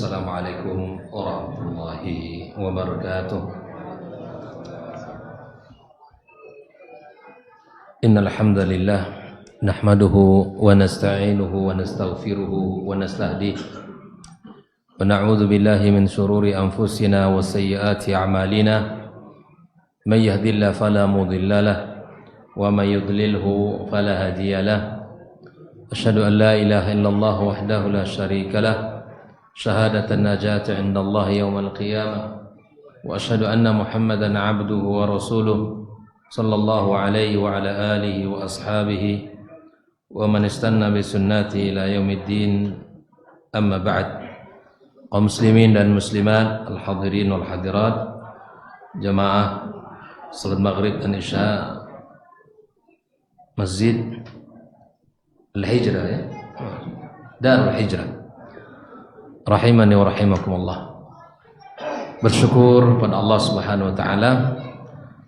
Assalamualaikum warahmatullahi wabarakatuh. Innal hamdalillah nahmaduhu wa nasta'inuhu wa nastaghfiruhu wa nastahdihi wa na'udzu billahi min shururi anfusina wa sayyiati a'malina. May yahdihillahu fala mudilla lahu wa may yudlilhu fala hadiya lahu. Asyhadu an la ilaha illallah wahdahu la syarika lahu syahadatan najati 'inda Allah yaumil qiyamah wa asyhadu anna Muhammadan 'abduhu wa rasuluh sallallahu alaihi wa ala alihi wa ashabihi wa man istanna bi sunnati ila yaumiddin. Amma ba'd. Kaum muslimin dan muslimat, al-hadirin wal hadirat, jamaah salat maghrib dan isya Masjid Al-Hijrah, ya, Darul Hijrah, rahimani wa rahimakumullah. Bersyukur pada Allah Subhanahu wa taala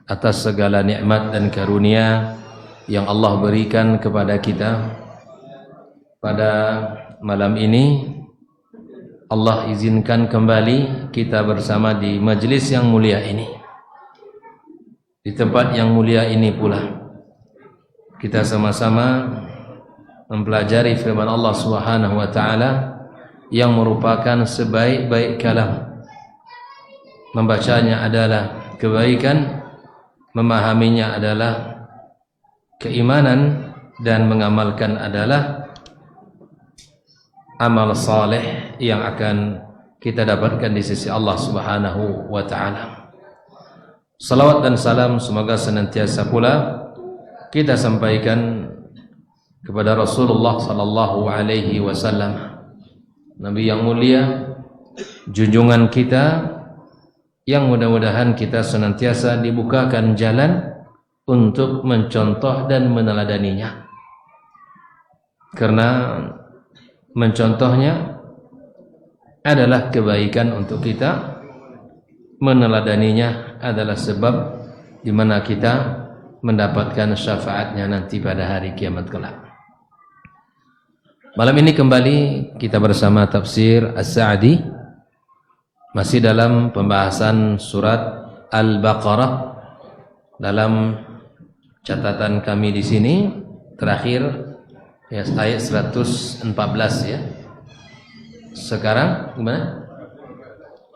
atas segala nikmat dan karunia yang Allah berikan kepada kita. Pada malam ini Allah izinkan kembali kita bersama di majelis yang mulia ini, di tempat yang mulia ini pula kita sama-sama mempelajari firman Allah Subhanahu wa taala yang merupakan sebaik-baik kalam. Membacanya adalah kebaikan, memahaminya adalah keimanan, dan mengamalkan adalah amal saleh yang akan kita dapatkan di sisi Allah Subhanahu wa taala. Salawat dan salam semoga senantiasa pula kita sampaikan kepada Rasulullah sallallahu alaihi wasallam, Nabi yang mulia, junjungan kita, yang mudah-mudahan kita senantiasa dibukakan jalan untuk mencontoh dan meneladaninya. Karena mencontohnya adalah kebaikan untuk kita, meneladaninya adalah sebab di mana kita mendapatkan syafaatnya nanti pada hari kiamat kelak. Malam ini kembali kita bersama tafsir As-Sa'di, masih dalam pembahasan surat Al-Baqarah. Dalam catatan kami di sini terakhir ya, ayat 114 ya. Sekarang gimana?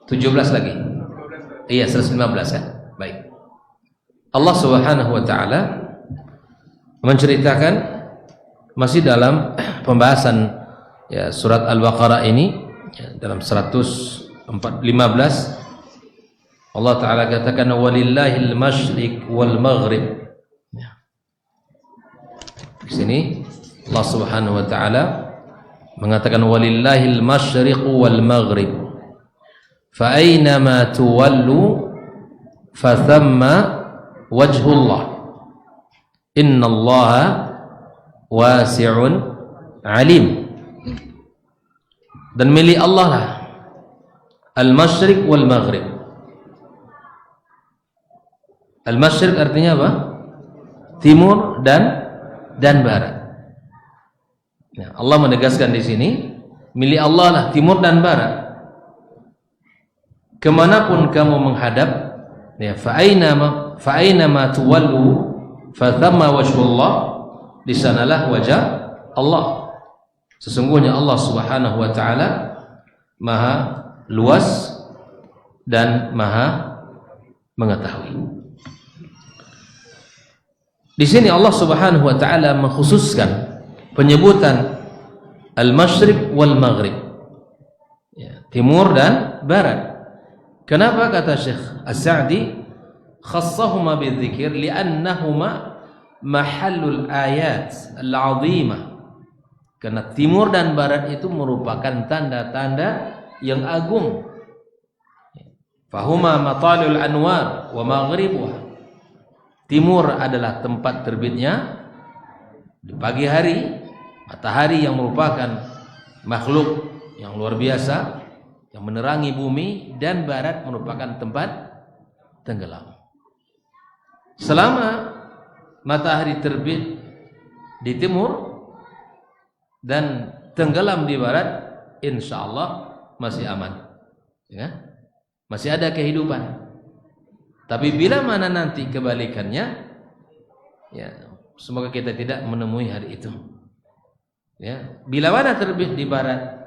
17 lagi. Iya, 115 ya. Baik. Allah Subhanahu wa taala menceritakan masih dalam pembahasan ya, surat Al-Baqarah ini ya, dalam 115 Allah taala katakan walillahil masyriq wal maghrib. Ya. Di sini Allah Subhanahu wa taala mengatakan walillahil masyriq wal maghrib. Fa aina ma tuwallu fa thamma wajhullah. Innallaha wasi'un alim. Dan milik Allah lah al-masyriq wal maghrib. Al-masyriq artinya apa? Timur dan barat. Ya, Allah menegaskan di sini milik Allah lah timur dan barat. Kemanapun kamu menghadap, ya, fa aina ma tuwallu fa thamma wajhullah, di sanalah wajah Allah. Sesungguhnya Allah Subhanahu wa taala maha luas dan maha mengetahui. Di sini Allah Subhanahu wa taala mengkhususkan penyebutan al-masyriq wal maghrib, ya, timur dan barat. Kenapa kata Syekh As-Sa'di khassahuma bidzikr li'annahuma mahallul ayat al-'azimah. Karena timur dan barat itu merupakan tanda-tanda yang agung. Fahuma matalul anwar wa maghribuha. Timur adalah tempat terbitnya di pagi hari matahari yang merupakan makhluk yang luar biasa yang menerangi bumi, dan barat merupakan tempat tenggelam. Selama matahari terbit di timur dan tenggelam di barat, insya Allah masih aman, ya, masih ada kehidupan. Tapi bila mana nanti kebalikannya, ya, semoga kita tidak menemui hari itu. Ya, bila mana terbit di barat,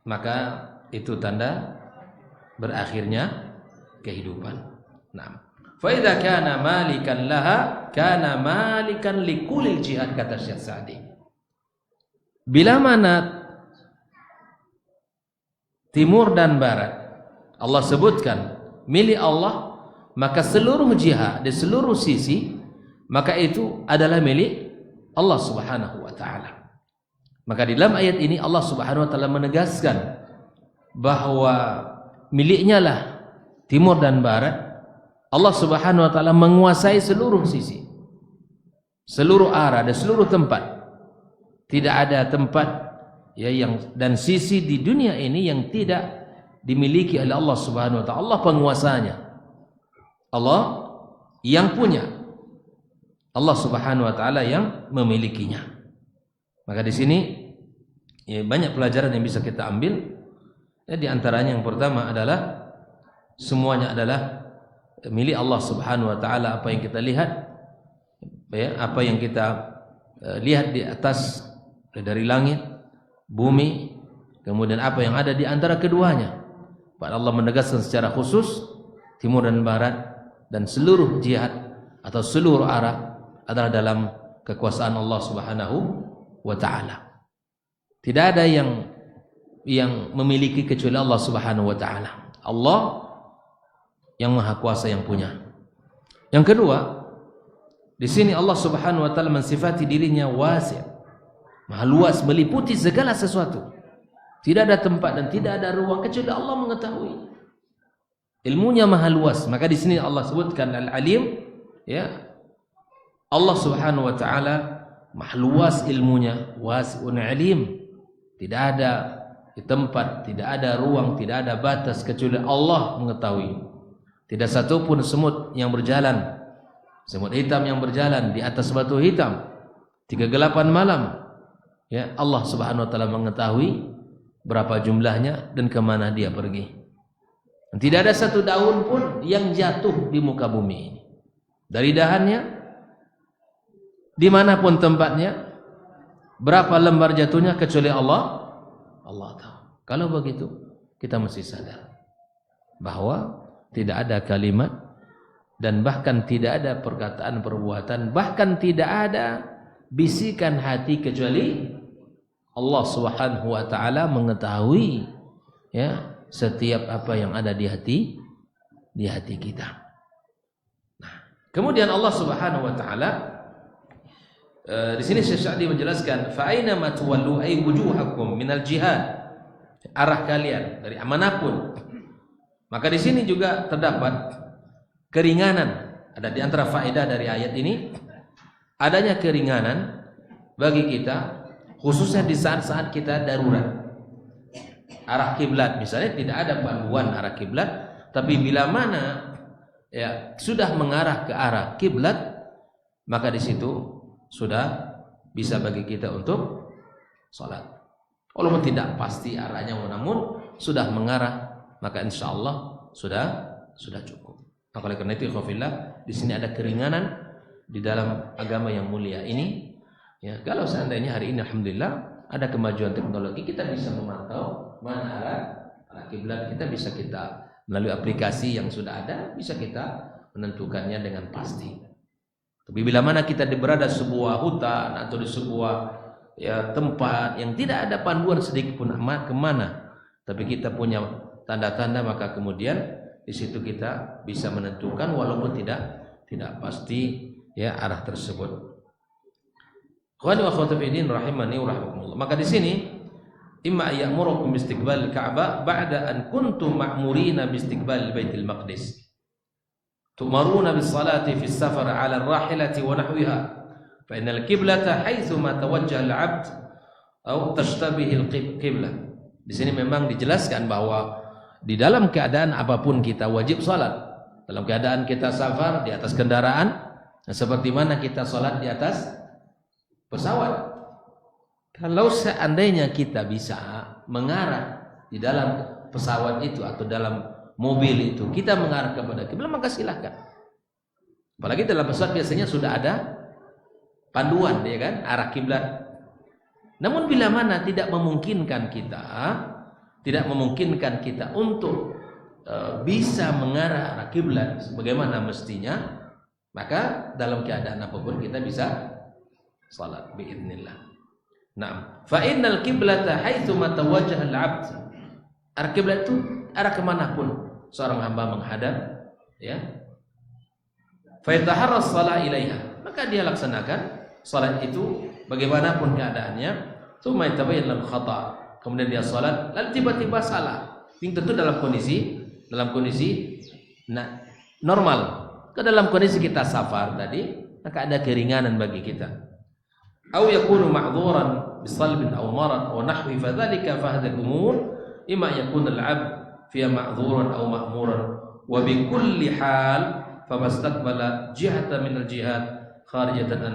maka itu tanda berakhirnya kehidupan. Nah, fa idza kana malikan laha kana malikan likulil jihad, kata Syekh Sa'di. Bila mana timur dan barat Allah sebutkan milik Allah, maka seluruh jihad di seluruh sisi, maka itu adalah milik Allah Subhanahu wa taala. Maka di dalam ayat ini Allah Subhanahu wa taala menegaskan bahwa miliknya lah timur dan barat. Allah Subhanahu wa taala menguasai seluruh sisi, seluruh arah dan seluruh tempat. Tidak ada tempat, ya, yang dan sisi di dunia ini yang tidak dimiliki oleh Allah Subhanahu wa taala. Allah penguasanya. Allah yang punya. Allah Subhanahu wa taala yang memilikinya. Maka di sini, ya, banyak pelajaran yang bisa kita ambil. Ya, di antaranya yang pertama adalah semuanya adalah milik Allah Subhanahu wa taala. Apa yang kita lihat, ya, apa yang kita lihat di atas dari langit, bumi, kemudian apa yang ada di antara keduanya. Pak Allah menegaskan secara khusus timur dan barat dan seluruh jihad atau seluruh arah adalah dalam kekuasaan Allah Subhanahu wa taala. Tidak ada yang memiliki kecuali Allah Subhanahu wa taala. Allah yang maha kuasa yang punya. Yang kedua, di sini Allah Subhanahu wa taala mensifati dirinya wasi', maha luas, meliputi segala sesuatu. Tidak ada tempat dan tidak ada ruang kecuali Allah mengetahui. Ilmunya maha luas. Maka di sini Allah sebutkan Al-Alim, ya. Allah Subhanahu wa taala maha luas ilmunya, wasi'un alim. Tidak ada tempat, tidak ada ruang, tidak ada batas kecuali Allah mengetahui. Tidak satu pun semut yang berjalan, semut hitam yang berjalan di atas batu hitam 3/8 malam, ya, Allah Subhanahu wa taala mengetahui berapa jumlahnya dan kemana dia pergi. Tidak ada satu daun pun yang jatuh di muka bumi ini. Dari dahannya, dimanapun tempatnya, berapa lembar jatuhnya kecuali Allah tahu. Kalau begitu, kita mesti sadar bahwa tidak ada kalimat dan bahkan tidak ada perkataan perbuatan, bahkan tidak ada bisikan hati kecuali Allah Subhanahu wa taala mengetahui, ya, setiap apa yang ada di hati kita. Nah, kemudian Allah Subhanahu wa taala di sini Syekh Sa'di menjelaskan fa aina ma tuwallu ay wujuhakum minal jihad, arah kalian dari manapun. Maka di sini juga terdapat keringanan. Ada di antara faedah dari ayat ini adanya keringanan bagi kita, khususnya di saat-saat kita darurat. Arah kiblat misalnya tidak ada panduan arah kiblat, tapi bila mana, ya, sudah mengarah ke arah kiblat, maka di situ sudah bisa bagi kita untuk salat. Walaupun tidak pasti arahnya, namun sudah mengarah, maka insya Allah sudah cukup. Maka oleh karena itu, ikhwafillah, di sini ada keringanan di dalam agama yang mulia ini. Ya, kalau seandainya hari ini alhamdulillah ada kemajuan teknologi, kita bisa memantau mana arah kiblat kita, bisa kita melalui aplikasi yang sudah ada, bisa kita menentukannya dengan pasti. Tapi bila mana kita berada di sebuah hutan atau di sebuah, ya, tempat yang tidak ada panduan sedikit pun kemana, tapi kita punya tanda-tanda, maka kemudian di situ kita bisa menentukan walaupun tidak pasti, ya, arah tersebut. Khawani wa akhwati fiddin rahimani wa rahimakumullah. Maka di sini imma ya'murukum biistiqbal Ka'bah ba'da an kuntum ma'murina biistiqbal Baitul Maqdis. Tu'maruna bis-salati fi as-safar 'ala ar-rahilati wa nahwiha. Fa innal qiblata haitsu ma tawajjaha al-'abd aw tashtabihi al-qiblah. Di sini memang dijelaskan bahwa di dalam keadaan apapun kita wajib salat. Dalam keadaan kita safar di atas kendaraan, seperti mana kita salat di atas pesawat. Kalau seandainya kita bisa mengarah di dalam pesawat itu atau dalam mobil itu kita mengarah kepada kiblat, maka silahkan. Apalagi dalam pesawat biasanya sudah ada panduan, ya kan, arah kiblat. Namun bila mana tidak memungkinkan kita untuk bisa mengarah arah kiblat sebagaimana mestinya, maka dalam keadaan apapun kita bisa salat biidznillah. Naam. Fa innal qiblata haitsu ma tawajjaha al-'abd. Arah kiblat itu arah kemanapun seorang hamba menghadap, ya. Fa yataharras shalah ilaiha. Maka dia laksanakan salat itu bagaimanapun keadaannya. Tsumma yatabayyan lahu khata'. Kemudian dia salat lalu tiba-tiba salah. Ini tentu dalam kondisi normal. Ke dalam kondisi kita safar tadi, maka ada keringanan bagi kita. Aw yakunu ma'dhuran bisalbin aw marad aw nahwi fadzalika fa hadhihi al-umur imma yakun al-'abd fiha ma'dhuran aw ma'muran wa bi kulli hal famastaqbala jihatan min al-jihad kharijatan an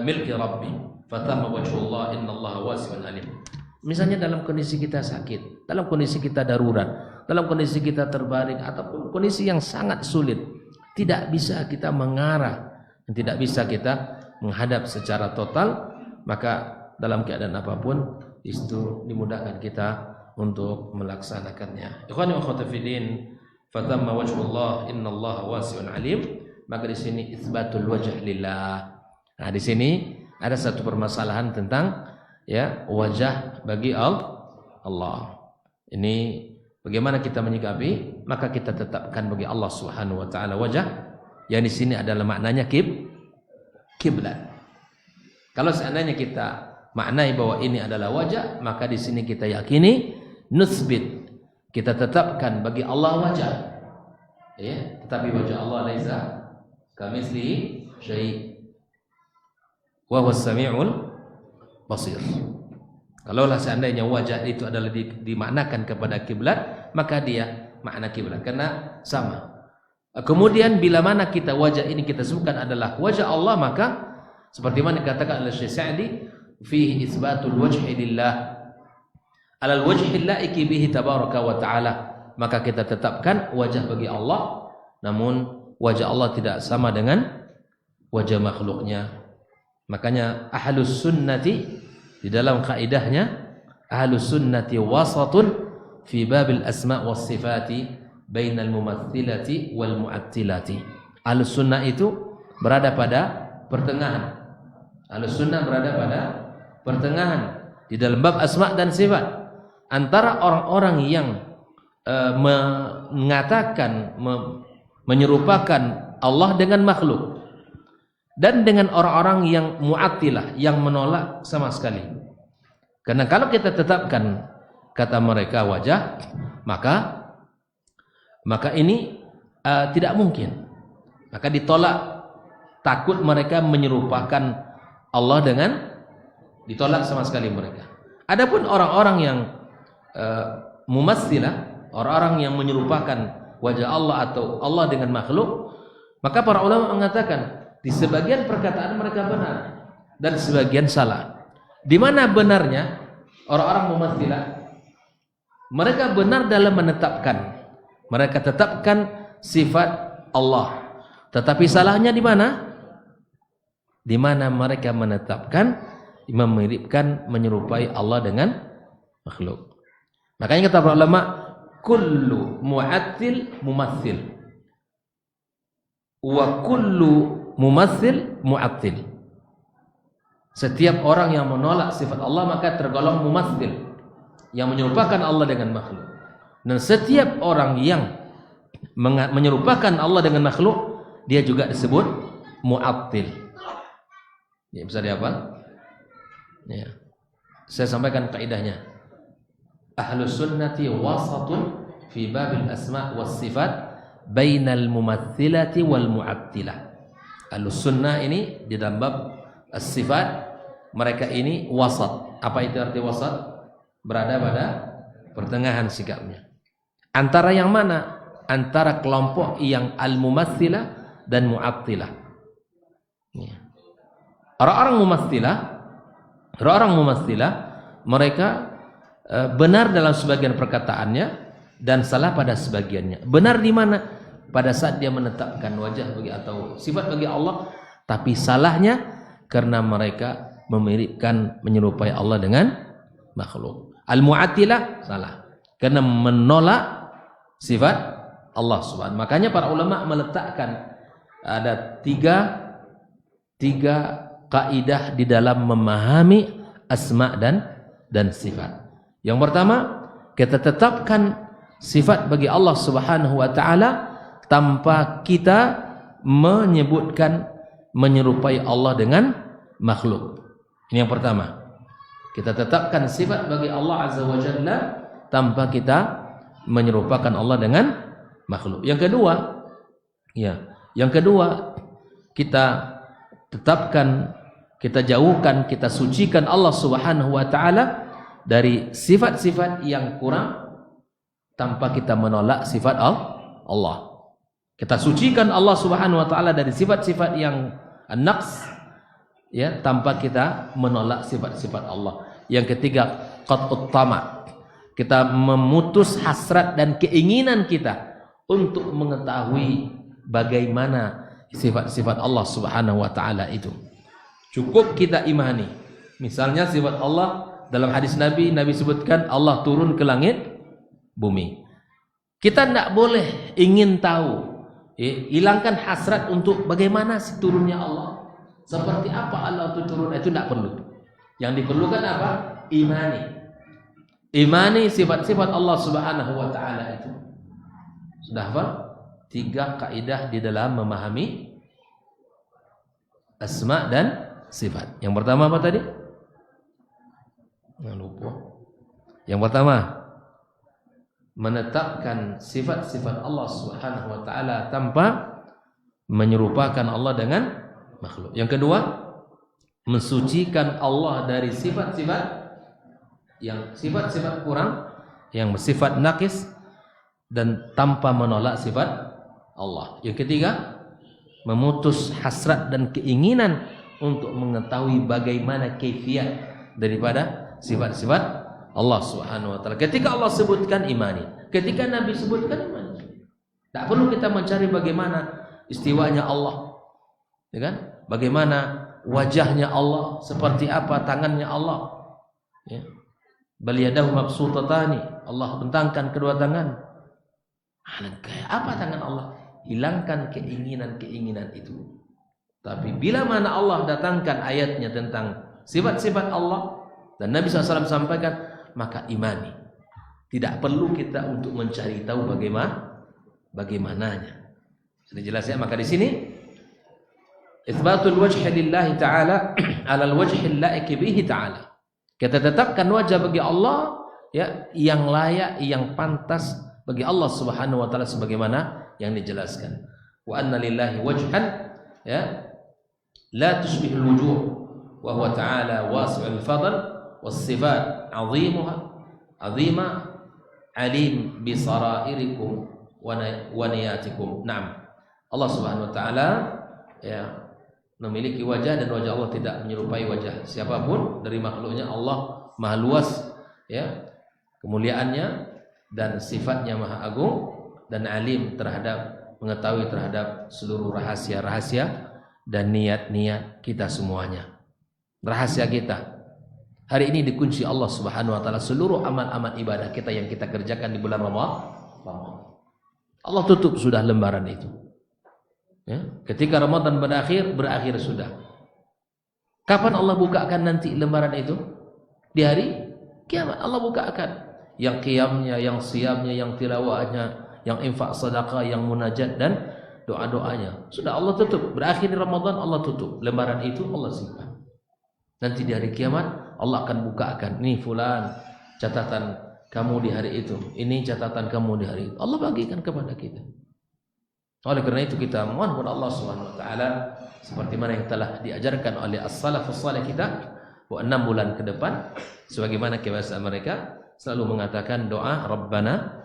milki rabbi fatamma wajhullah innallaha wasi'un alim. Misalnya dalam kondisi kita sakit, dalam kondisi kita darurat, dalam kondisi kita terbaring ataupun kondisi yang sangat sulit, tidak bisa kita mengarah, tidak bisa kita menghadap secara total, maka dalam keadaan apapun itu dimudahkan kita untuk melaksanakannya. Ikhwani wa akhwati fiddin, fatamma wajhullah innallaha wasi'un alim. Maka di sini itsbatul wajh lillah. Nah, di sini ada satu permasalahan tentang ya wajah bagi Allah. Ini bagaimana kita menyikapi? Maka kita tetapkan bagi Allah Subhanahu wa taala wajah yang di sini adalah maknanya kiblat. Kalau seandainya kita maknai bahwa ini adalah wajah, maka di sini kita yakini nusbit, kita tetapkan bagi Allah wajah. Ya, tetapi wajah Allah laisa kamitslihi syai' wa huwas samiul basir. Kalaulah seandainya wajah itu adalah dimaknakan kepada kiblat, maka dia makna kiblat karena sama. Kemudian bila mana kita wajah ini kita sebutkan adalah wajah Allah, maka seperti mana dikatakan oleh Syekh Sa'di, fihi isbatul wajhi lillah alal wajhi laiki bihi tabaraka wa ta'ala. Maka kita tetapkan wajah bagi Allah, namun wajah Allah tidak sama dengan wajah makhluknya. Makanya ahlus sunnati di dalam kaidahnya, ahlus sunnati wasatun fi babil asma' was sifati bainal mumatthilati wal mu'attilati. Ahlus sunnah itu berada pada pertengahan. Ahlus sunnah berada pada pertengahan di dalam bab asma' dan sifat antara orang-orang yang mengatakan menyerupakan Allah dengan makhluk dan dengan orang-orang yang mu'attilah yang menolak sama sekali. Karena kalau kita tetapkan kata mereka wajah, maka ini tidak mungkin. Maka ditolak, takut mereka menyerupakan Allah dengan ditolak sama sekali mereka. Adapun orang-orang yang mumatsilah, orang-orang yang menyerupakan wajah Allah atau Allah dengan makhluk, maka para ulama mengatakan di sebagian perkataan mereka benar dan sebagian salah. Di mana benarnya orang-orang mumatsilah? Mereka benar dalam menetapkan, mereka tetapkan sifat Allah. Tetapi salahnya di mana? Di mana mereka menetapkan, memiripkan, menyerupai Allah dengan makhluk. Makanya kata para ulama, kullu mu'attil mumatsil wa kullu mumatsil mu'attil. Setiap orang yang menolak sifat Allah maka tergolong mumatsil, yang menyerupakan Allah dengan makhluk. Dan setiap orang yang menyerupakan Allah dengan makhluk, dia juga disebut mu'attil. Ya, bisa dihafal? Ya. Saya sampaikan kaidahnya. Ahlus sunnati wasatun fi babil asma' was sifat bainal mumatthilati wal mu'attilah. Ahlus sunnah ini di dalam bab as-sifat, mereka ini wasat. Apa itu arti wasat? Berada pada pertengahan sikapnya. Antara yang mana? Antara kelompok yang al-mumattsilah dan mu'attilah. Ya. Orang-orang mumatsilah mereka benar dalam sebagian perkataannya dan salah pada sebagiannya. Benar di mana? Pada saat dia menetapkan wajah bagi atau sifat bagi Allah, tapi salahnya karena mereka memiripkan, menyerupai Allah dengan makhluk. Al-Mu'attilah salah karena menolak sifat Allah Subhanahu. Makanya para ulama meletakkan ada tiga kaidah di dalam memahami asma dan sifat. Yang pertama, kita tetapkan sifat bagi Allah Subhanahu wa taala tanpa kita menyebutkan, menyerupai Allah dengan makhluk. Ini yang pertama. Kita tetapkan sifat bagi Allah Azza wa Jalla tanpa kita menyerupakan Allah dengan makhluk. Yang kedua, kita tetapkan, kita jauhkan, kita sucikan Allah Subhanahu wa taala dari sifat-sifat yang kurang tanpa kita menolak sifat Allah. Kita sucikan Allah Subhanahu wa taala dari sifat-sifat yang naqs, ya, tanpa kita menolak sifat-sifat Allah. Yang ketiga, qat'ut tama'. Kita memutus hasrat dan keinginan kita untuk mengetahui bagaimana sifat-sifat Allah Subhanahu wa taala itu. Cukup kita imani. Misalnya sifat Allah dalam hadis Nabi sebutkan Allah turun ke langit bumi. Kita tidak boleh ingin tahu, hilangkan hasrat untuk bagaimana si turunnya Allah, seperti apa Allah itu turun, itu tidak perlu. Yang diperlukan apa? Imani sifat-sifat Allah Subhanahu wa taala itu. Sudah apa? 3 kaidah di dalam memahami asma dan sifat. Yang pertama apa tadi? Jangan lupa. Yang pertama, menetapkan sifat-sifat Allah Subhanahu wa taala tanpa menyerupakan Allah dengan makhluk. Yang kedua, mensucikan Allah dari sifat-sifat yang sifat-sifat kurang, yang bersifat naqis, dan tanpa menolak sifat Allah. Yang ketiga, memutus hasrat dan keinginan untuk mengetahui bagaimana kaifiat daripada sifat-sifat Allah Subhanahu wa taala. Ketika Allah sebutkan imani, ketika Nabi sebutkan imani. Tak perlu kita mencari bagaimana istiwanya Allah, ya kan? Bagaimana wajahnya Allah, seperti apa tangannya Allah, ya. Bal yadahu mabsutatani, Allah bentangkan kedua tangan. Kayak apa tangan Allah? Hilangkan keinginan-keinginan itu. Tapi bila mana Allah datangkan ayatnya tentang sifat-sifat Allah dan Nabi SAW sampaikan, maka imani. Tidak perlu kita untuk mencari tahu bagaimananya. Sudah jelas ya? Maka di sini itsbatul wajhi lillahi ta'ala 'ala al-wajhi al-la'iq bihi ta'ala. Kita tetapkan wajah bagi Allah, ya, yang layak, yang pantas bagi Allah Subhanahu wa taala sebagaimana yang dijelaskan. Wa anna lillahi wajhan, ya, la tushbihul wujuh wa huwa ta'ala wasi'ul fadl was sifat 'azima alim bi sarairikum wa niyatikum. Naam. Allah Subhanahu wa taala, ya, memiliki wajah dan wajah Allah tidak menyerupai wajah siapapun dari makhluknya. Allah maha luas, ya, kemuliaannya dan sifatnya maha agung dan alim terhadap, mengetahui terhadap seluruh rahasia-rahasia dan niat-niat kita semuanya. Rahasia kita hari ini dikunci Allah Subhanahu wa taala, seluruh amal-amal ibadah kita yang kita kerjakan di bulan Ramadan. Allah tutup sudah lembaran itu. Ya, ketika Ramadan berakhir sudah. Kapan Allah bukakan nanti lembaran itu? Di hari kiamat Allah bukakan. Yang qiyamnya, yang siyamnya, yang tilawahnya, yang infak sedekah, yang munajat dan doa-doanya. Sudah Allah tutup. Berakhir di Ramadan Allah tutup. Lembaran itu Allah simpan. Nanti di hari kiamat Allah akan bukakan. Ini fulan, catatan kamu di hari itu. Ini catatan kamu di hari itu. Allah bagikan kepada kita. Oleh karena itu kita mohon kepada Allah Subhanahu wa taala seperti mana yang telah diajarkan oleh as-salafus salih kita, bahwa 6 bulan ke depan sebagaimana kebiasaan mereka selalu mengatakan doa Rabbana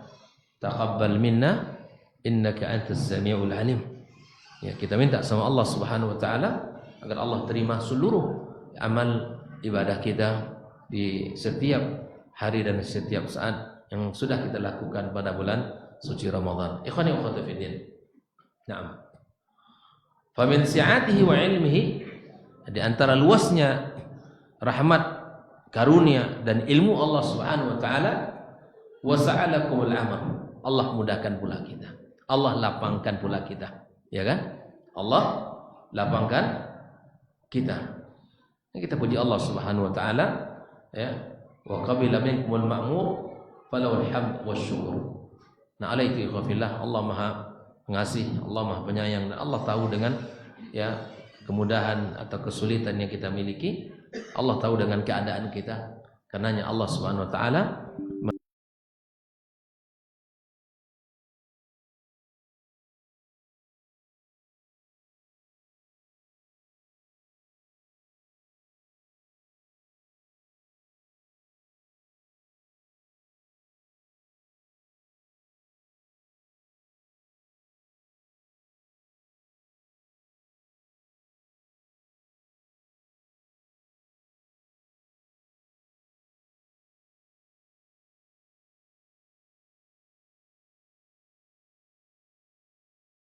taqabbal minna innaka antas samiul alim. Ya, kita minta sama Allah Subhanahu wa taala agar Allah terima seluruh amal ibadah kita di setiap hari dan setiap saat yang sudah kita lakukan pada bulan suci Ramadan. Ikhwani wa akhwati fiddin. Naam. Fa min si'atihi wa ilmihi, di antara luasnya rahmat, karunia dan ilmu Allah Subhanahu wa taala, wa sa'alakumul amal. Allah mudahkan pula kita. Allah lapangkan pula kita. Ya kan? Allah lapangkan kita. Kita puji Allah Subhanahu wa taala, ya. Wa qabila minkumul ma'mur falawul hamd wasyukur. Nah, alaihi ghafillah, Allah Maha Pengasih, Allah Maha Penyayang, dan Allah tahu dengan ya kemudahan atau kesulitan yang kita miliki. Allah tahu dengan keadaan kita. Karenanya Allah Subhanahu wa taala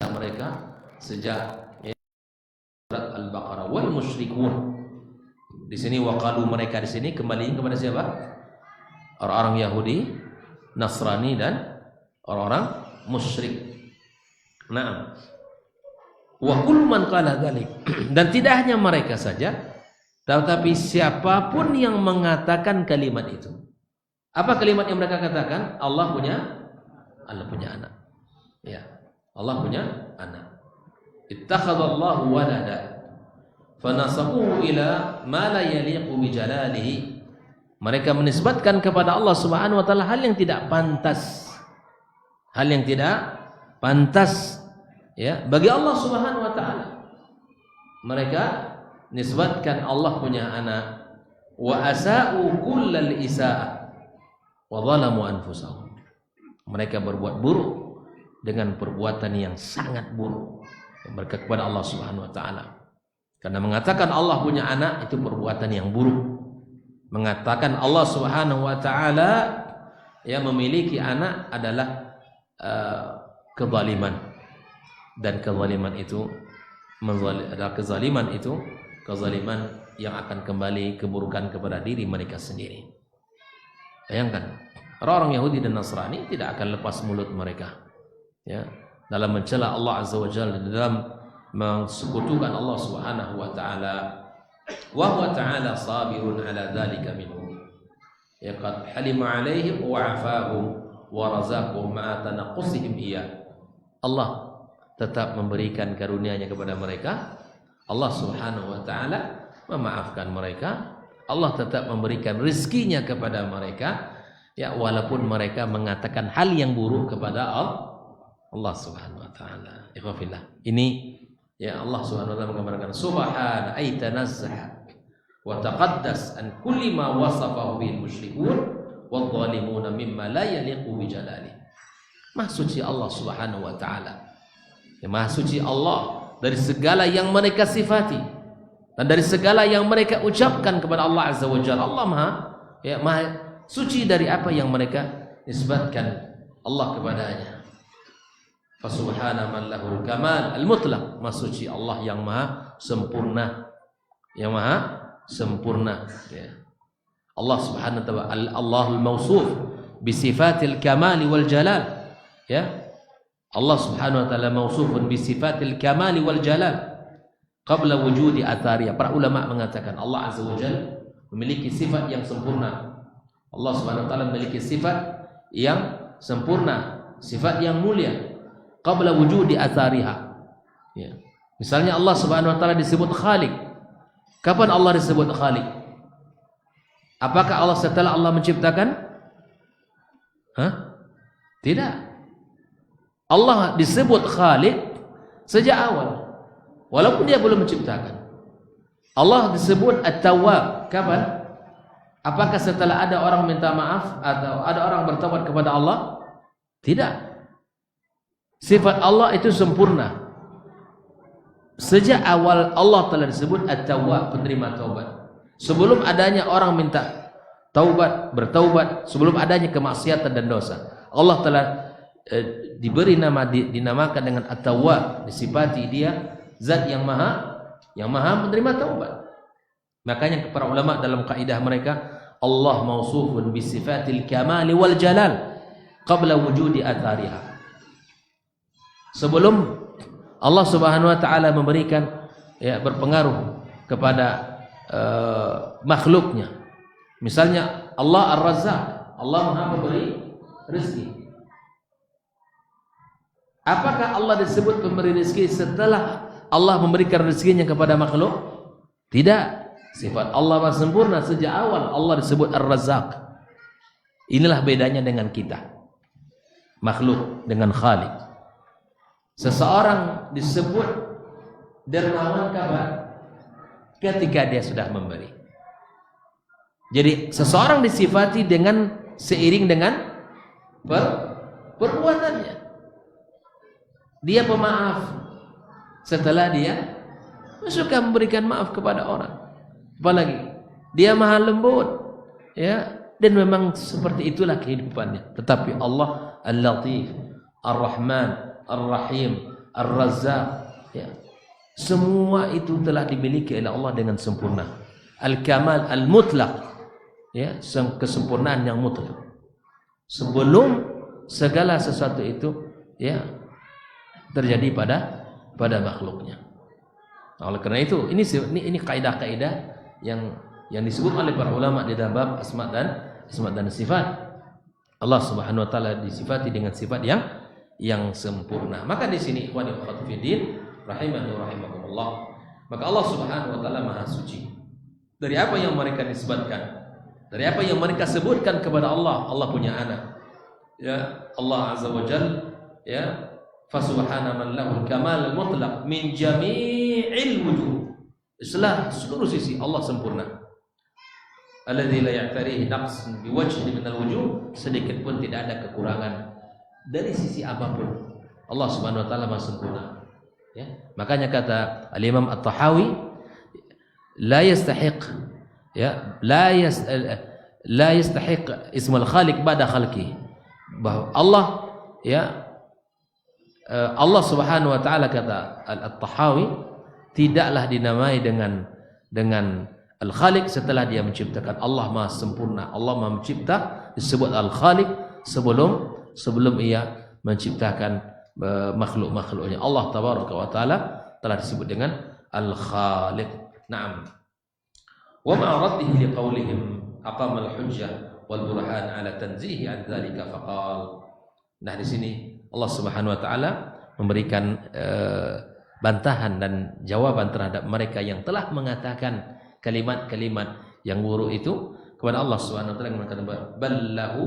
mereka sejak surat Al-Baqarah wal musyrikun. Di sini waqalu, mereka di sini kembali kepada siapa? Orang-orang Yahudi, Nasrani dan orang-orang musyrik. Nah, wa kullu man qala dzalik. Dan tidak hanya mereka saja, tetapi siapapun yang mengatakan kalimat itu. Apa kalimat yang mereka katakan? Allah punya anak. Ya. Allah punya anak. Ittakhadallahu walada fanasabuhu ila ma la yaliqu bi jalalihi. Mereka menisbatkan kepada Allah Subhanahu wa taala hal yang tidak pantas. Hal yang tidak pantas ya bagi Allah Subhanahu wa taala. Mereka nisbatkan Allah punya anak, wa asa'u kullal isa'a wa zalamu anfusahum. Mereka berbuat buruk dengan perbuatan yang sangat buruk mereka kepada Allah Subhanahu wa taala. Karena mengatakan Allah punya anak itu perbuatan yang buruk. Mengatakan Allah Subhanahu wa taala yang memiliki anak adalah kezaliman. Dan kezaliman itu kezaliman yang akan kembali keburukan kepada diri mereka sendiri. Bayangkan, orang-orang Yahudi dan Nasrani tidak akan lepas mulut mereka ya dalam mencela Allah Azza wa Jalla, dalam mensekutukan Allah Subhanahu wa taala. Wa huwa ta'ala sabirun ala dzalika minhum. Ya qad halima alaihim wa afahum wa razaqahum ma tanaqusihim iya. Allah tetap memberikan karunia-Nya kepada mereka. Allah Subhanahu wa taala memaafkan mereka. Allah tetap memberikan rezekinya kepada mereka ya walaupun mereka mengatakan hal yang buruk kepada Allah Subhanahu wa taala. Ikhwafillah. Ini ya Allah Subhanahu wa taala menggambarkan subhana ay tanazzaha wa taqaddas an kulli ma wasafahu bil musyrikun wal zalimuna mimma la yaliqu bi jalali. Maha suci Allah Subhanahu wa taala. Ya, maha suci Allah dari segala yang mereka sifati dan dari segala yang mereka ucapkan kepada Allah Azza wa Jalla. Allah maha suci dari apa yang mereka nisbatkan Allah kepadanya. Fasubhana man lahul kamal al-mutlaq. Maha suci Allah yang maha sempurna. Yang maha sempurna ya. Allah Subhanahu wa taala Allahul mausuf bi sifatil kamali wal jalal ya. Allah Subhanahu wa taala mausufun bi sifatil kamali wal jalal qabla wujudi athariya. Para ulama mengatakan Allah Azza wa Jalla memiliki sifat yang sempurna. Allah Subhanahu wa taala memiliki sifat yang sempurna, sifat yang mulia qabla wujudi athariha ya. Misalnya Allah Subhanahu wa taala disebut Khaliq. Kapan Allah disebut Khaliq? Apakah Allah setelah Allah menciptakan? Tidak. Allah disebut Khaliq sejak awal walaupun dia belum menciptakan. Allah disebut At-Tawwab kapan? Apakah setelah ada orang minta maaf atau ada orang bertobat kepada Allah? Tidak. Sifat Allah itu sempurna. Sejak awal Allah telah disebut At-Tawwab, penerima taubat. Sebelum adanya orang minta bertaubat sebelum adanya kemaksiatan dan dosa. Allah telah diberi nama dinamakan dengan At-Tawwab, disifati dia zat yang maha menerima taubat. Makanya para ulama dalam kaidah mereka, Allah mausufun bi sifatil kamali wal jalal qabla wujudi athariha. Sebelum Allah Subhanahu wa taala memberikan berpengaruh kepada makhluknya. Misalnya Allah Ar-Razzaq, Allah Maha Pemberi rezeki. Apakah Allah disebut pemberi rezeki setelah Allah memberikan rezekinya kepada makhluk? Tidak. Sifat Allah maha sempurna sejak awal Allah disebut Ar-Razzaq. Inilah bedanya dengan kita, makhluk dengan Khalik. Seseorang disebut dermawan kapan? Ketika dia sudah memberi. Jadi seseorang disifati dengan seiring dengan perbuatannya. Dia pemaaf setelah dia suka memberikan maaf kepada orang. Apalagi dia maha lembut, ya, dan memang seperti itulah kehidupannya. Tetapi Allah Al-Latif, Ar-Rahman, Ar-Rahim, Ar-Razzaq, ya, semua itu telah dimiliki oleh Allah dengan sempurna. Al-Kamal Al-Mutlaq, ya, kesempurnaan yang mutlak. Sebelum segala sesuatu itu, ya, terjadi pada makhluknya. Oleh karena itu, ini kaidah-kaidah yang disebut oleh para ulama di dalam bab asma dan sifat. Allah Subhanahu wa taala disifati dengan sifat yang sempurna. Maka di sini ikhwani wa akhwati fiddin rahimani wa rahimakumullah, maka Allah Subhanahu wa taala maha suci dari apa yang mereka nisbatkan, dari apa yang mereka sebutkan kepada Allah. Allah punya anak, ya, Allah azza wa jalla, ya, fasubhana man lahul kamal mutlaq min jami'il wujuh. Seluruh sisi Allah sempurna. Alladzi la ya'tarihi naqs bi wajhin min al-wujuh, sedikit pun tidak ada kekurangan dari sisi apapun. Allah Subhanahu wa taala maha sempurna. Ya, makanya kata Al-Imam At-Tahawi, la yastahiq ismul khaliq ba'da khalqi. Bahwa Allah, ya, Allah Subhanahu wa taala, kata At-Tahawi, tidaklah dinamai dengan Al-Khaliq setelah dia menciptakan. Allah maha sempurna, Allah maha mencipta, disebut Al-Khaliq sebelum ia menciptakan makhluk-makhluknya. Allah tabaraka wa taala telah disebut dengan Al-Khaliq. Naam. Wa ma raddihi liqaulihim aqama al-hujjah wal burhan ala tanzihi an dzalika faqal. Nah, di sini Allah Subhanahu wa taala memberikan bantahan dan jawaban terhadap mereka yang telah mengatakan kalimat-kalimat yang buruk itu kepada Allah Subhanahu wa taala, yang mengatakan ballahu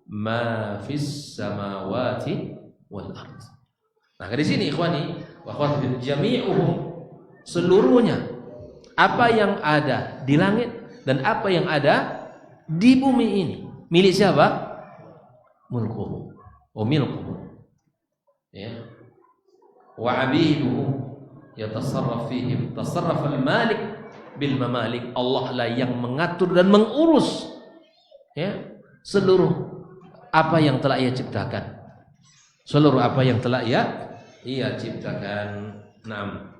ma fis samawati wal ard. Nah, di sini ikhwani wa akhwati jami'uhum, seluruhnya apa yang ada di langit dan apa yang ada di bumi ini milik siapa? Mulkuhu wa milkuhu, ya, wa abiduhu yatasarraf fihim tasarraf al-malik bil mamalik. Allah lah yang mengatur dan mengurus, ya, seluruh apa yang telah ia ciptakan, seluruh apa yang telah ia ciptakan. Naam.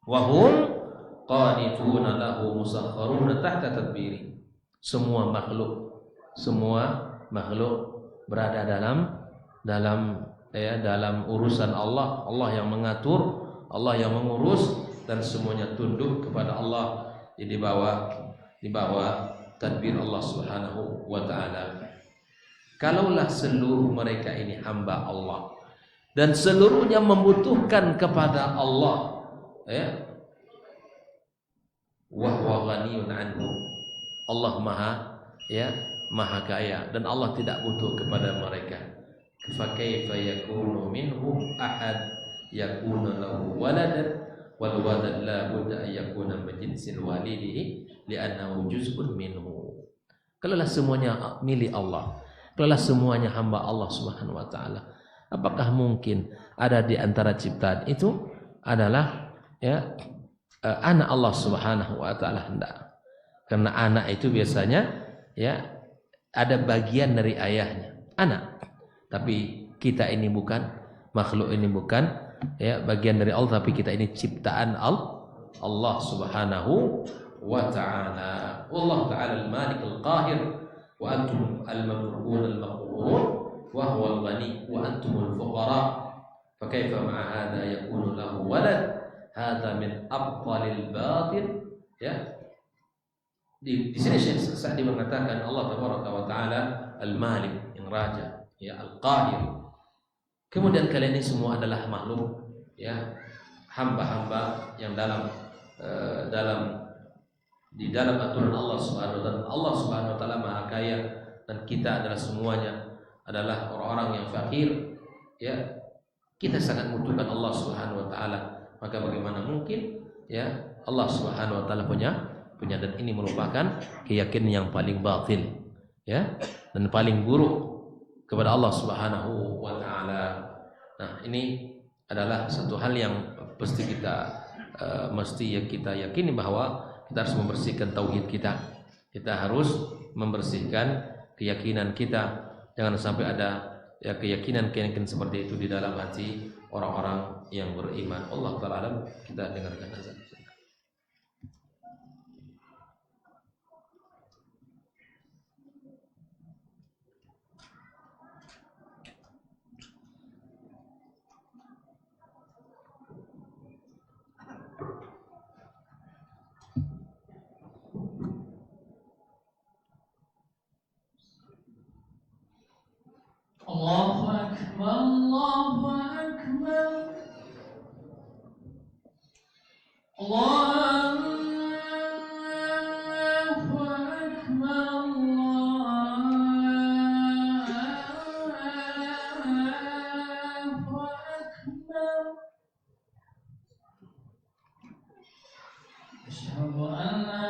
Wa hum qanituna lahu musakharuna tahta tadbiri. Semua makhluk berada dalam urusan Allah. Allah yang mengatur, Allah yang mengurus, dan semuanya tunduk kepada Allah, di bawah tadbir Allah Subhanahu wa taala. Kalaulah seluruh mereka ini hamba Allah dan seluruhnya membutuhkan kepada Allah, ya, wa huwa ghaniyun anhu, Allah maha kaya dan Allah tidak butuh kepada mereka. Fa kaifa yakunu minhum ahad yakunu lahu waladan wal walad la budda an yakuna min jinsil walidihi li'annahu juz'un minhu. Kalaulah semuanya milik Allah, kalaulah semuanya hamba Allah Subhanahu wa taala, apakah mungkin ada di antara ciptaan itu adalah, ya, anak Allah Subhanahu wa taala? Hendak. Karena anak itu biasanya ya ada bagian dari ayahnya, anak. Tapi kita ini bukan, makhluk ini bukan ya bagian dari Allah, tapi kita ini ciptaan Allah Subhanahu wa ta'ala. Wallahu ta'ala al-Malik al-Qahir wa antum al-mamlukun al-maqhurun wa huwa al-ghani wa antum al-fuqara. Fa kaifa ma'a hadha yakunu lahu walad? Hadha min abtalil batil. Ya. Di sini Syekh Sa'di mengatakan Allah Tabaraka wa Ta'ala al-Malik, yang raja, ya al-Qahir. Kemudian kalian ini semua adalah makhluk, ya hamba-hamba yang di dalam aturan Allah Subhanahu wa Ta'ala. Allah Subhanahu wa Ta'ala Maha Kaya dan kita adalah semuanya adalah orang-orang yang fakir, ya. Kita sangat membutuhkan Allah Subhanahu wa Ta'ala. Maka bagaimana mungkin ya Allah Subhanahu wa Ta'ala punya, dan ini merupakan keyakinan yang paling batil, ya, dan paling buruk kepada Allah Subhanahu wa Ta'ala. Nah, ini adalah satu hal yang mesti kita yakini, bahwa kita harus membersihkan tauhid kita. Kita harus membersihkan keyakinan kita. Jangan sampai ada ya keyakinan seperti itu di dalam hati orang-orang yang beriman. Allah Ta'ala alam. Kita dengarkan azan. Allahu Akbar, Allahu Akbar, Allahu Akbar, Allahu Akbar. Asyhadu an la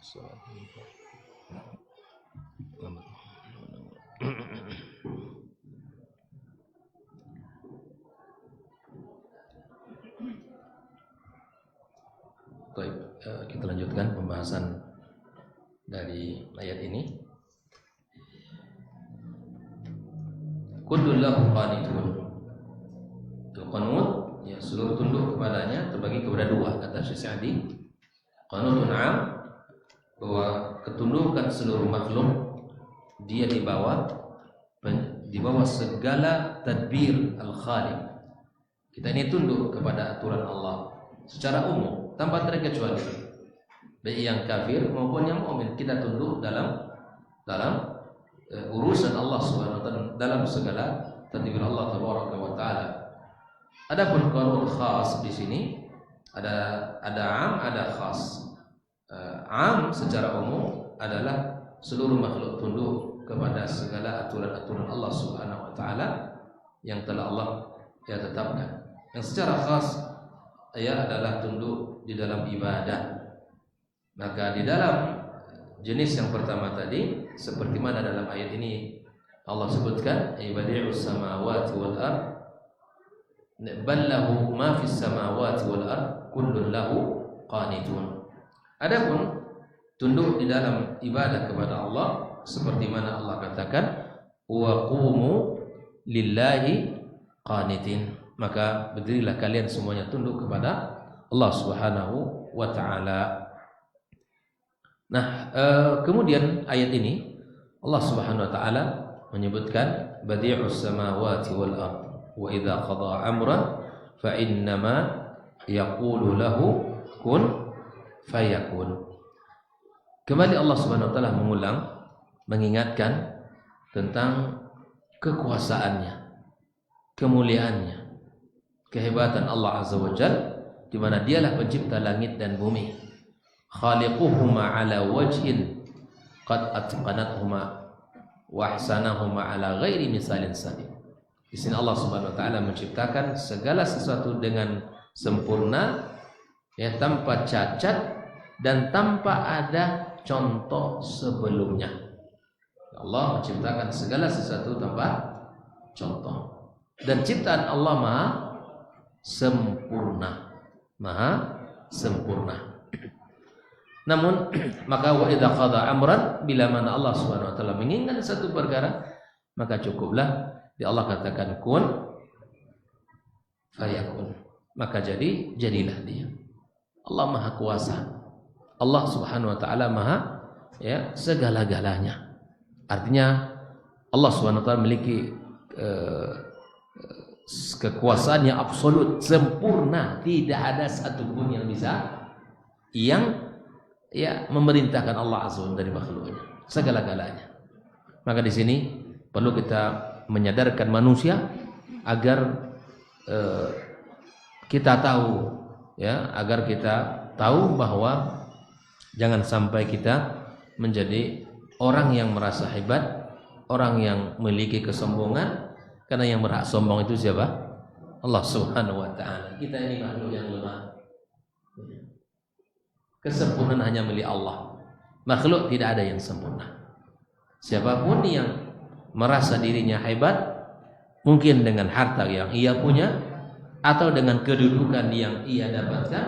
Baik, kita lanjutkan pembahasan dari ayat ini. Kullullahu qanitun. Al-qanut, ya, seluruh tunduk kepadanya terbagi kepada dua, kata Syekh Sa'di. Qanutun 'am, bahwa ketundukan seluruh makhluk dia di bawah segala tadbir al-khaliq. Kita ini tunduk kepada aturan Allah secara umum tanpa terkecuali, baik yang kafir maupun yang mukmin. Kita tunduk dalam urusan Allah Subhanahu wa taala, dalam segala tadbir Allah Tabaraka wa taala. Adapun qanun khas di sini ada am, ada khas. Am secara umum adalah seluruh makhluk tunduk kepada segala aturan-aturan Allah Subhanahu wa taala yang telah Allah tetapkan. Yang secara khas adalah tunduk di dalam ibadah. Maka di dalam jenis yang pertama tadi, seperti mana dalam ayat ini Allah sebutkan, badi'us samawati wal ard, bal lahu ma fis samawati wal ard kullun lahu qanitun. Adapun tunduk di dalam ibadah kepada Allah, seperti mana Allah katakan, wa qumu lillahi qanitin, maka berdirilah kalian semuanya tunduk kepada Allah Subhanahu wa taala. Nah, kemudian ayat ini Allah Subhanahu wa taala menyebutkan badi'us samawati wal ard wa idza qada amran fa innama yaqulu lahu kun fayakun. Kembali Allah Subhanahu wa taala mengingatkan tentang kekuasaannya, kemuliaannya, kehebatan Allah Azza wa Jalla, di mana dialah pencipta langit dan bumi, khaliquhuma ala wajhin qad atqanathuma wa ahsanahuma ala ghairi misalin sabiq. Di sini Allah Subhanahu wa taala menciptakan segala sesuatu dengan sempurna, ya, tanpa cacat dan tanpa ada contoh sebelumnya. Allah menciptakan segala sesuatu tanpa contoh, dan ciptaan Allah maha sempurna, maha sempurna. Namun maka wa idza qada amran, bila mana Allah Subhanahu wa taala menginginkan satu perkara, maka cukuplah di Allah katakan kun fayakun, maka jadilah dia. Allah maha kuasa, Allah Subhanahu wa taala maha, ya, segala-galanya. Artinya Allah Subhanahu wa taala memiliki kekuasaan yang absolut, sempurna, tidak ada satupun yang bisa memerintahkan Allah Azza wa Jalla dari makhluknya, segala-galanya. Maka di sini perlu kita menyadarkan manusia agar kita tahu, ya, agar kita tahu bahwa jangan sampai kita menjadi orang yang merasa hebat, orang yang memiliki kesombongan. Karena yang berhak sombong itu siapa? Allah Subhanahu wa taala. Kita ini makhluk yang lemah. Kesempurnaan hanya milik Allah. Makhluk tidak ada yang sempurna. Siapapun yang merasa dirinya hebat, mungkin dengan harta yang ia punya, atau dengan kedudukan yang ia dapatkan,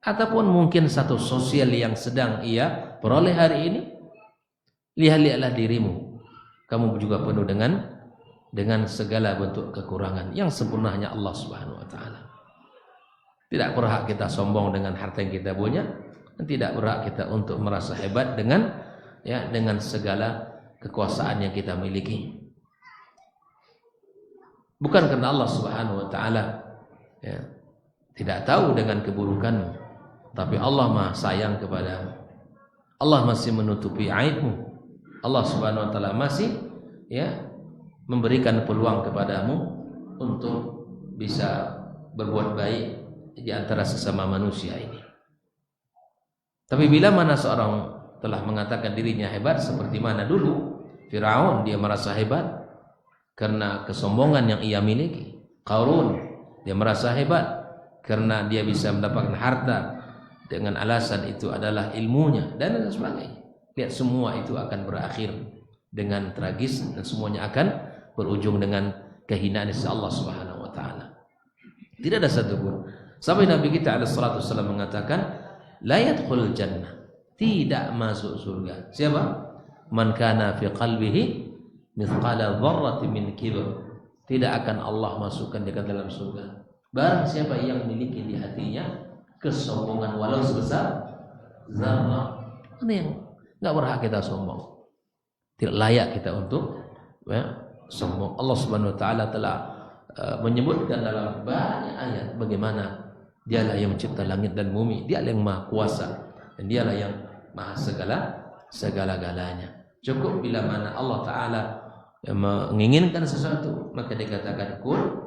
ataupun mungkin satu sosial yang sedang ia peroleh hari ini, lihatlah dirimu. Kamu juga penuh dengan segala bentuk kekurangan. Yang sempurna hanya Allah Subhanahu wa taala. Tidak berhak kita sombong dengan harta yang kita punya, dan tidak berhak kita untuk merasa hebat dengan segala kekuasaan yang kita miliki. Bukan karena Allah Subhanahu wa taala, ya, tidak tahu dengan keburukanmu, tapi Allah Maha sayang kepadamu. Allah masih menutupi aibmu. Allah Subhanahu wa taala masih, ya, memberikan peluang kepadamu untuk bisa berbuat baik di antara sesama manusia ini. Tapi bila mana seorang telah mengatakan dirinya hebat, seperti mana dulu Firaun, dia merasa hebat karena kesombongan yang ia miliki. Qarun, dia merasa hebat karena dia bisa mendapatkan harta dengan alasan itu adalah ilmunya dan sebagainya. Lihat, semua itu akan berakhir dengan tragis dan semuanya akan berujung dengan kehinaan sisi Allah Subhanahu wa taala. Tidak ada satupun sampai Nabi kita alaihi salatu wasallam mengatakan la yadkhulul jannah, tidak masuk surga siapa? Man kana fi qalbihi mithqala dzarratin min kibr, tidak akan Allah masukkan dia ke dalam surga barang siapa yang memiliki di hatinya kesombongan walau sebesar zarrah. Ini yang enggak berhak kita sombong, tidak layak kita untuk sombong. Allah Subhanahu wa taala telah menyebutkan dalam banyak ayat bagaimana Dialah yang mencipta langit dan bumi, Dialah yang Maha Kuasa, dan Dialah yang Maha segala-galanya. Cukup bila mana Allah Taala menginginkan sesuatu, maka dikatakan kun,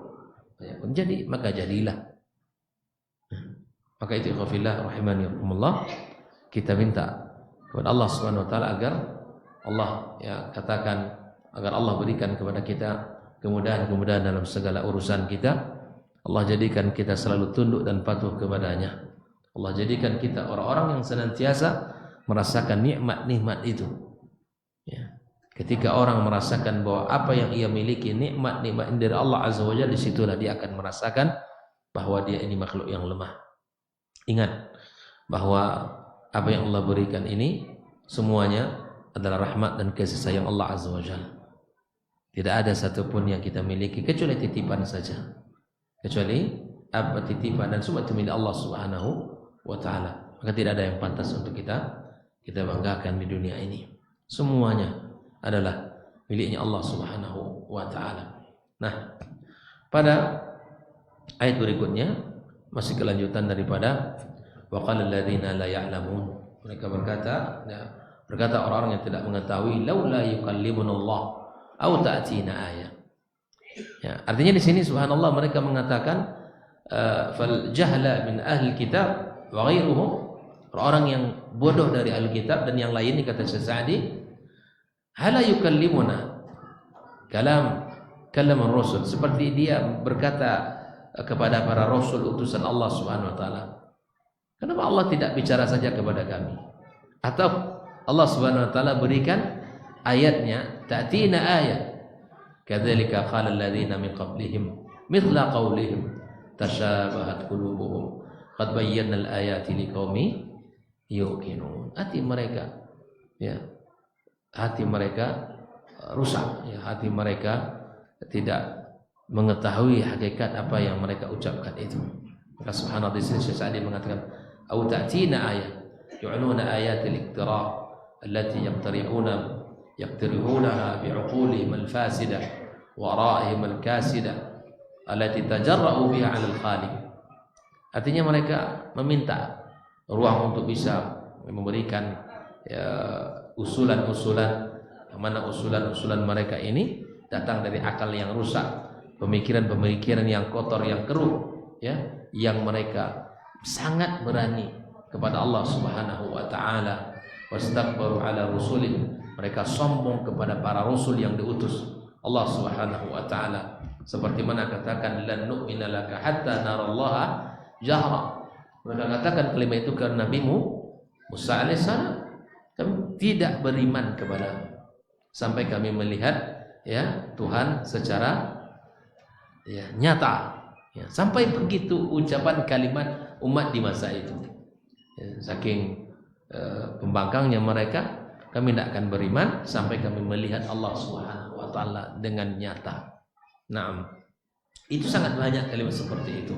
jadi maka jadilah. Maka itu ikhwafillah rahimani rahimakumullah, kita minta kepada Allah Subhanahu wa taala agar Allah katakan agar Allah berikan kepada kita kemudahan-kemudahan dalam segala urusan kita. Allah jadikan kita selalu tunduk dan patuh kepadanya. Allah jadikan kita orang-orang yang senantiasa merasakan nikmat-nikmat itu. Ya. Ketika orang merasakan bahwa apa yang ia miliki nikmat-nikmat dari Allah Azza wa Jalla, disitulah dia akan merasakan bahwa dia ini makhluk yang lemah. Ingat bahwa apa yang Allah berikan ini semuanya adalah rahmat dan kasih sayang Allah Azza wa Jalla. Tidak ada satupun yang kita miliki kecuali titipan saja. Kecuali apa titipan dan semua itu milik Allah Subhanahu wa taala. Maka tidak ada yang pantas untuk kita banggakan di dunia ini. Semuanya adalah miliknya Allah Subhanahu wa taala. Nah, pada ayat berikutnya masih kelanjutan daripada waqala alladziina la ya'lamun. Mereka berkata orang-orang yang tidak mengetahui, laula yukallimunallah aw ta'tina ayah. Ya, artinya di sini subhanallah mereka mengatakan fal jahla min ahli kitab wa ghairuhum, orang yang bodoh dari ahli kitab dan yang lain, kata Syekh Sa'di, hala yukallimuna kalam rasul, seperti dia berkata kepada para rasul utusan Allah Subhanahu wa taala. Kenapa Allah tidak bicara saja kepada kami? Atau Allah Subhanahu wa taala berikan ayatnya, ta'tina ayat. Kadzalika qala alladziina min qablihim mithla qaulihim tashabahat qulubuhum qad bayyana al-ayati liqaumin yuqinun. Hati mereka rusak, hati mereka tidak mengetahui hakikat apa yang mereka ucapkan itu. Maka subhanallah, di sini Syekh Sa'di mengatakan au ta'tina ayat yu'nuna ayatil iqtira allati yaqtarihunaha bi'uqulihim al-fasida wa ra'ihim al-kasida allati tajarra'u biha 'ala al-khaliq. Artinya mereka meminta ruang untuk bisa memberikan usulan-usulan, yang mana usulan-usulan mereka ini datang dari akal yang rusak, pemikiran-pemikiran yang kotor, yang keruh, yang mereka sangat berani kepada Allah Subhanahu wa taala. Wastakbaru ala rusulih, mereka sombong kepada para rasul yang diutus Allah Subhanahu wa taala. Seperti mana katakan lan nu'mina laka hatta narallaha jahra. Mereka katakan kalimat itu ke Nabimu Musa alaihissalam, kami tidak beriman kepada sampai kami melihat Tuhan secara nyata. Sampai begitu ucapan kalimat umat di masa itu. Saking pembangkangnya mereka, kami tidak akan beriman sampai kami melihat Allah Subhanahu wa taala dengan nyata. Nah, itu sangat banyak kalimat seperti itu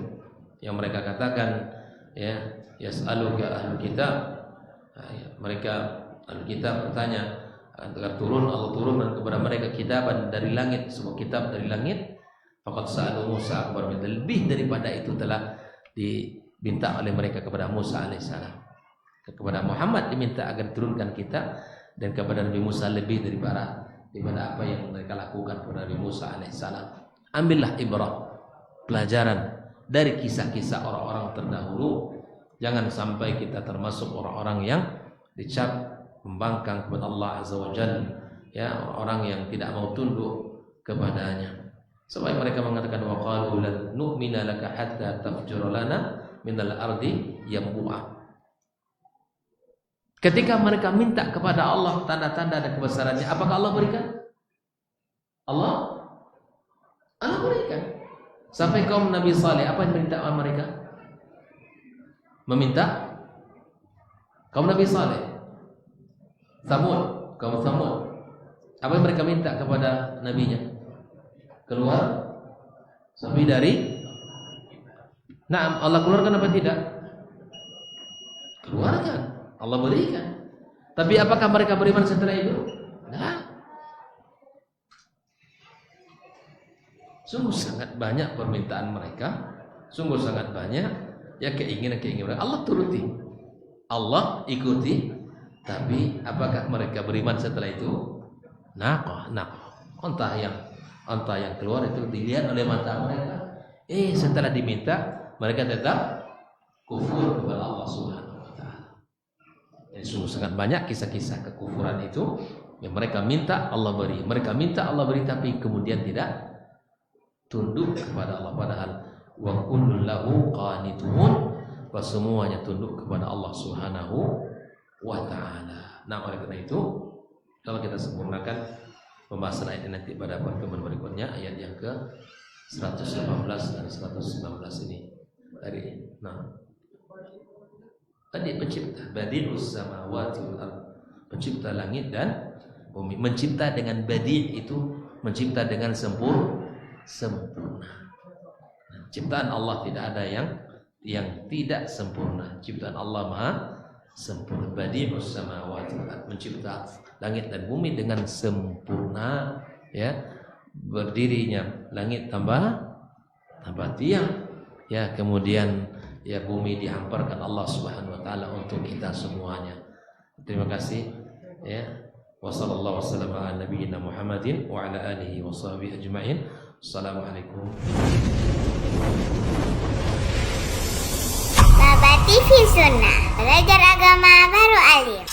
yang mereka katakan, yas'aluka ahlul kitab. Mereka ahlul kitab bertanya agar Allah turunkan kepada mereka kitaban dari langit, sebuah kitab dari langit. Faqad sa'alu Musa akbar min, lebih daripada itu telah diminta oleh mereka kepada Musa alaihissalam. Kepada Muhammad diminta agar turunkan kitab, dan kepada Nabi Musa lebih daripada apa yang mereka lakukan kepada Nabi Musa alaihissalam. Ambillah ibrah, pelajaran dari kisah-kisah orang-orang terdahulu. Jangan sampai kita termasuk orang-orang yang dicap membangkang kepada Allah Azza wa Jalla, orang yang tidak mau tunduk kepadanya. Sampai mereka mengatakan wa qalu lan nu'mina laka hatta tafjura lana minal ardi yanbu'a. Ketika mereka minta kepada Allah tanda-tanda dan kebesarannya, apakah Allah berikan? Allah berikan. Sampai kaum Nabi Saleh, apa yang diminta mereka? Meminta kaum Nabi Saleh, kaum Thamud. Apa yang mereka minta kepada nabinya? Keluar sapi dari. Nah, Allah keluarkan apa tidak? Keluarkan. Allah berikan. Tapi apakah mereka beriman setelah itu? Nah. Sungguh sangat banyak permintaan mereka, sungguh sangat banyak ya keinginan mereka. Allah turuti, Allah ikuti, tapi apakah mereka beriman setelah itu? Naqah. Onta yang keluar itu dilihat oleh mata mereka. Setelah diminta mereka tetap kufur kepada Allah Subhanahu wa taala. Jadi sungguh sangat banyak kisah-kisah kekufuran itu yang mereka minta Allah beri, tapi kemudian tidak tunduk kepada Allah, padahal wa kullun lahu qanitun, semuanya tunduk kepada Allah Subhanahu wa taala. Nah, oleh karena itu kalau kita sempurnakan pembahasan ayat ini nanti pada pertemuan berikutnya, ayat yang ke 118 dan 119 ini tadi. Nah, tadi pencipta badi'us samawati wal ardh, pencipta langit dan bumi. Mencipta dengan badi' itu mencipta dengan sempurna. Ciptaan Allah tidak ada yang tidak sempurna. Ciptaan Allah Maha sempurna. Badi'us samawati wal ardh, mencipta langit dan bumi dengan sempurna, ya. Berdirinya langit tambah tiang, ya, kemudian ya bumi dihamparkan Allah Subhanahu wa taala untuk kita semuanya. Terima kasih, ya. Wassallallahu wasallam ala nabiyyina Muhammadin wa ala alihi wa sahbihi ajma'in. Assalamualaikum. Baba TV Sunnah, belajar agama baru alim.